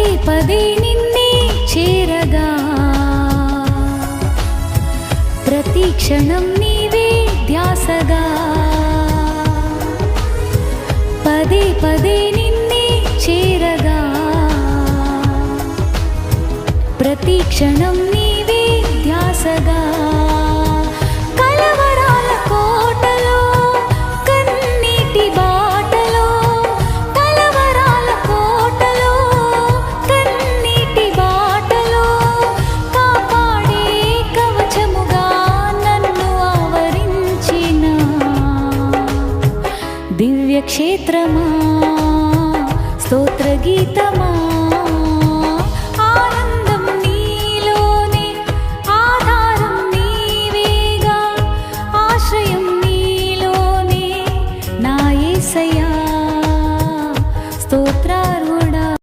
పదే పదే నిన్నే చేరగా ప్రతి క్షణం నీవే ధ్యాసగా పదే పదే నిన్నే చేరగా ప్రతి క్షణం నీవే ధ్యాసగా కలవరాల కోటలో కన్నీటి బాటలో కలవరాల కోటలో కన్నీటి బాటలో కాపాడే కవచముగా నన్ను ఆవరించిన దివ్య క్షేత్రమా స్తోత్ర గీత